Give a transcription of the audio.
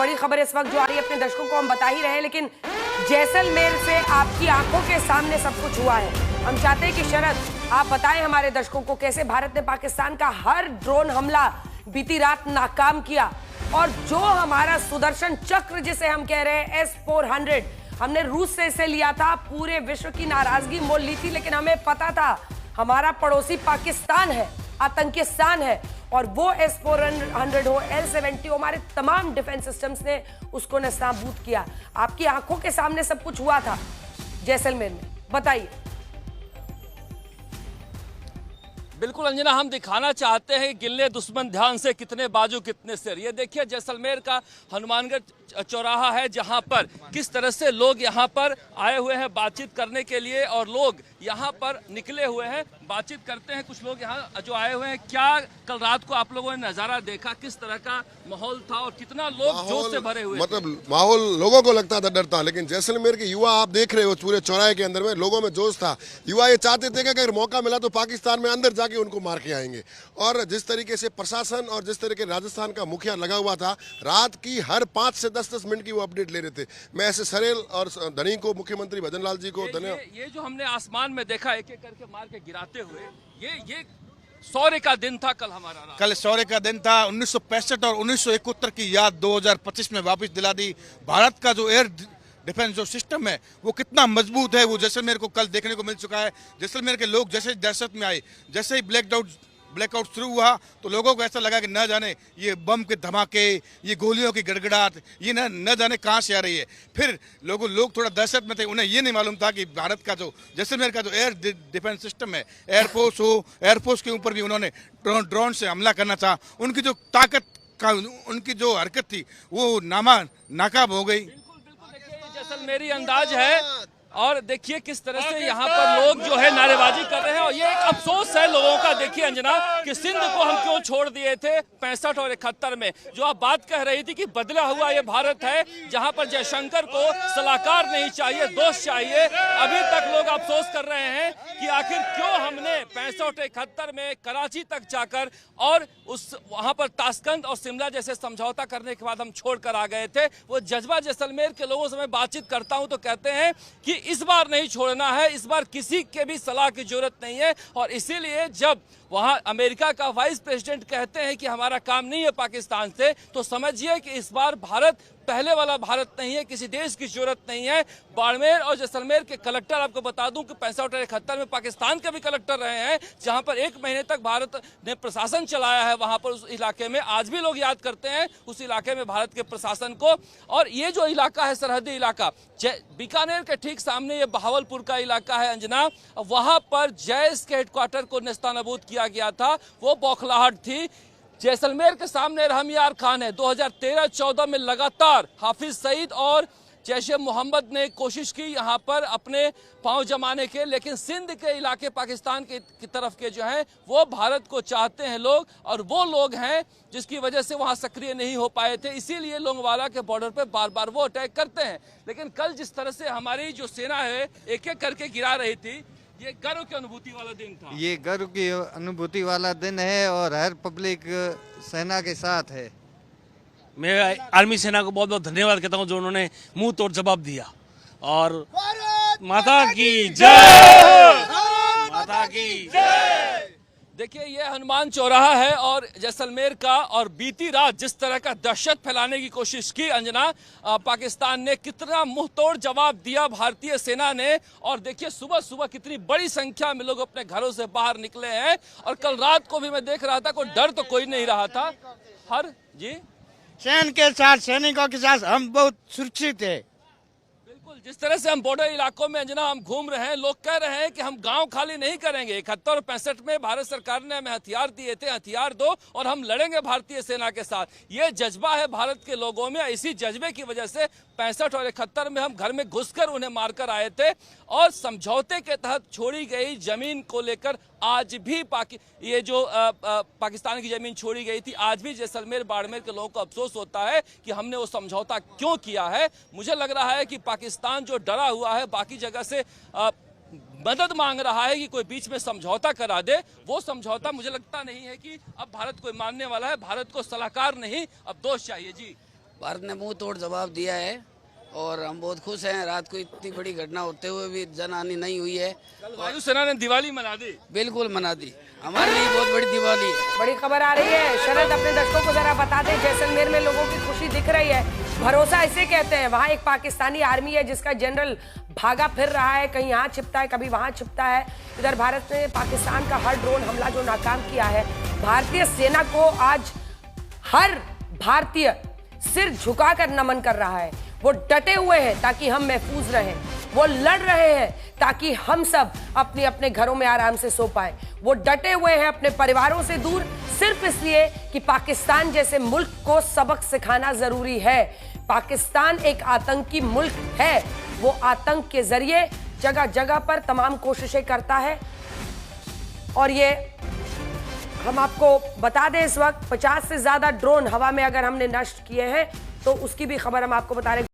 बड़ी खबर इस वक्त जो आ रही है अपने दर्शकों को हम बता ही रहे हैं, लेकिन जैसलमेर से आपकी आंखों के सामने सब कुछ हुआ है। हम चाहते हैं कि शरद आप बताएं हमारे दर्शकों को कैसे भारत ने पाकिस्तान का हर ड्रोन हमला बीती रात नाकाम किया, और जो हमारा सुदर्शन चक्र जिसे हम कह रहे हैं S-400, हमने रूस से इसे लिया था, पूरे विश्व की नाराजगी मोल ली थी, लेकिन हमें पता था हमारा पड़ोसी पाकिस्तान है, आतंकिस्तान है, और वो S-400 हो, L-70 हो, हमारे तमाम डिफेंस सिस्टम्स ने उसको नेस्तनाबूद किया। आपकी आंखों के सामने सब कुछ हुआ था जैसलमेर में, बताइए। बिल्कुल अंजना, हम दिखाना चाहते हैं गिल्ले दुश्मन ध्यान से कितने बाजू कितने सिर। ये देखिए जैसलमेर का हनुमानगढ़ चौराहा है, जहां पर किस तरह से लोग यहां पर आए हुए हैं बातचीत करने के लिए, और लोग यहां पर निकले हुए हैं। बातचीत करते हैं कुछ लोग यहां जो आए हुए हैं। क्या कल रात को आप लोगों ने नजारा देखा, किस तरह का माहौल था और कितना लोग जोश से भरे हुए? मतलब माहौल लोगों को लगता था डरता, लेकिन जैसलमेर के युवा आप देख रहे हो पूरे चौराहे के अंदर में लोगों में जोश था। युवा ये चाहते थे कि अगर मौका मिला तो पाकिस्तान में अंदर जाके उनको मार के आएंगे। और जिस तरीके से प्रशासन और जिस तरीके राजस्थान का मुखिया लगा हुआ था, रात की हर 5 से 10 मिनट की वो अपडेट ले रहे थे। मैं ऐसे सरेल और धनी को, मुख्यमंत्री भजन लाल जी को धन्यवाद। ये जो हमने आसमान में देखा एक एक करके मार के गिराते हुए, ये शौर्य का दिन था कल हमारा। कल शौर्य का दिन था। 1965 और 1971 की याद 2025 में वापस दिला दी। भारत का जो एयर डिफेंस जो सिस्टम है वो कितना मजबूत है, वो जैसलमेर को कल देखने को मिल चुका है। जैसलमेर के लोग जैसे दहशत में आए, जैसे ही ब्लैकआउट शुरू हुआ तो लोगों को ऐसा लगा कि न जाने ये बम के धमाके, ये गोलियों की गड़गड़ाहट, ये न जाने कहाँ से आ रही है। फिर लोग थोड़ा दहशत में थे, उन्हें ये नहीं मालूम था कि भारत का जो जैसलमेर का जो एयर डिफेंस सिस्टम है, एयरफोर्स हो, एयरफोर्स के ऊपर भी उन्होंने ड्रोन से हमला करना था। उनकी जो ताकत का, उनकी जो हरकत थी वो नाकाब हो गई। जैसलमेरी अंदाज है, और देखिए किस तरह से यहाँ पर लोग जो है नारेबाजी कर रहे हैं। और ये एक अफसोस है लोगों का, देखिए अंजना, कि सिंध को हम क्यों छोड़ दिए थे 65 और 71 में। जो आप बात कह रही थी कि बदला हुआ ये भारत है, जहाँ पर जयशंकर को सलाहकार नहीं चाहिए, दोस्त चाहिए। अभी तक लोग अफसोस कर रहे हैं कि आखिर क्यों हमने 65-71 में कराची तक जाकर और वहाँ पर ताशकंद और शिमला जैसे समझौता करने के बाद हम छोड़कर आ गए थे। वो जज्बा जैसलमेर के लोगों से मैं बातचीत करता हूँ तो कहते हैं कि इस बार नहीं छोड़ना है, इस बार किसी के भी सलाह की जरूरत नहीं है। और इसीलिए जब वहां अमेरिका का वाइस प्रेसिडेंट कहते हैं कि हमारा काम नहीं है पाकिस्तान से, तो समझिए कि इस बार भारत पहले वाला भारत नहीं है, किसी देश की जरूरत नहीं है। बाड़मेर और जैसलमेर के कलेक्टर, आपको बता दूं कि 65 और 71 में पाकिस्तान के भी कलेक्टर रहे हैं, जहां पर 1 महीने तक भारत ने प्रशासन चलाया है वहां पर उस इलाके में। आज भी लोग याद करते हैं उस इलाके में भारत के प्रशासन को। और ये जो इलाका है, सरहदी इलाका, बीकानेर के ठीक सामने ये बहावलपुर का इलाका है अंजना, वहां पर जैश के हेडक्वार्टर को नेस्तनाबूद किया गया था। वो बौखलाहट थी। जैसलमेर के सामने रहमयार खान है। 2013-14 में लगातार हाफिज सईद और जैश ए मोहम्मद ने कोशिश की यहाँ पर अपने पांव जमाने के, लेकिन सिंध के इलाके पाकिस्तान की तरफ के जो हैं वो भारत को चाहते हैं लोग, और वो लोग हैं जिसकी वजह से वहाँ सक्रिय नहीं हो पाए थे। इसीलिए लोंगवाला के बॉर्डर पे बार बार वो अटैक करते हैं। लेकिन कल जिस तरह से हमारी जो सेना है एक एक करके गिरा रही थी, ये गर्व की अनुभूति वाला दिन था। ये गर्व की अनुभूति वाला दिन है और हर पब्लिक सेना के साथ है। मैं आर्मी सेना को बहुत बहुत धन्यवाद कहता हूँ जो उन्होंने मुंह तोड़ जवाब दिया। और माता की जय, माता की जय। देखिए ये हनुमान चौराहा है और जैसलमेर का, और बीती रात जिस तरह का दहशत फैलाने की कोशिश की अंजना, पाकिस्तान ने कितना मुंहतोड़ जवाब दिया भारतीय सेना ने। और देखिए सुबह सुबह कितनी बड़ी संख्या में लोग अपने घरों से बाहर निकले हैं। और कल रात को भी मैं देख रहा था, कोई डर तो कोई नहीं रहा था। हर जी सैनिक के साथ, सैनिकों के साथ हम बहुत सुरक्षित है। बिल्कुल, जिस तरह से हम बॉर्डर इलाकों में अंजना हम घूम रहे हैं, लोग कह रहे हैं कि हम गांव खाली नहीं करेंगे। 71 और 65 में भारत सरकार ने हमें हथियार दिए थे, हथियार दो और हम लड़ेंगे भारतीय सेना के साथ। ये जज्बा है भारत के लोगों में। इसी जज्बे की वजह से 65 और 71 में हम घर में घुसकर उन्हें मारकर आए थे। और समझौते के तहत छोड़ी गई जमीन को लेकर आज भी ये जो पाकिस्तान की जमीन छोड़ी गई थी, आज भी जैसलमेर बाड़मेर के लोगों को अफसोस होता है कि हमने वो समझौता क्यों किया है। मुझे लग रहा है कि पाकिस्तान जो डरा हुआ है, बाकी जगह से मदद मांग रहा है कि कोई बीच में समझौता करा दे। वो समझौता मुझे लगता नहीं है कि अब भारत को मानने वाला है। भारत को सलाहकार नहीं, अब दोस्त चाहिए। जी भारत ने मुंह तोड़ जवाब दिया है और हम बहुत खुश हैं। रात को इतनी बड़ी घटना होते हुए भी जनहानि नहीं हुई है। वायुसेना ने दिवाली मना दी, बिल्कुल मना दी, हमारे लिए बहुत बड़ी दिवाली है। बड़ी खबर आ रही है। शरद अपने दर्शकों को जरा बता दें, जैसलमेर में लोगों की खुशी दिख रही है, भरोसा इसे कहते हैं। वहाँ एक पाकिस्तानी आर्मी है जिसका जनरल भागा फिर रहा है, कहीं यहाँ छिपता है कभी वहाँ छिपता है। इधर भारत ने पाकिस्तान का हर ड्रोन हमला जो नाकाम किया है, भारतीय सेना को आज हर भारतीय सिर झुकाकर नमन कर रहा है। वो डटे हुए हैं ताकि हम महफूज रहें, वो लड़ रहे हैं ताकि हम सब अपने अपने घरों में आराम से सो पाएं। वो डटे हुए हैं अपने परिवारों से दूर, सिर्फ इसलिए कि पाकिस्तान जैसे मुल्क को सबक सिखाना जरूरी है। पाकिस्तान एक आतंकी मुल्क है, वो आतंक के जरिए जगह जगह पर तमाम कोशिशें करता है। और ये हम आपको बता दें, इस वक्त 50 से ज्यादा ड्रोन हवा में अगर हमने नष्ट किए हैं, तो उसकी भी खबर हम आपको बता रहे हैं।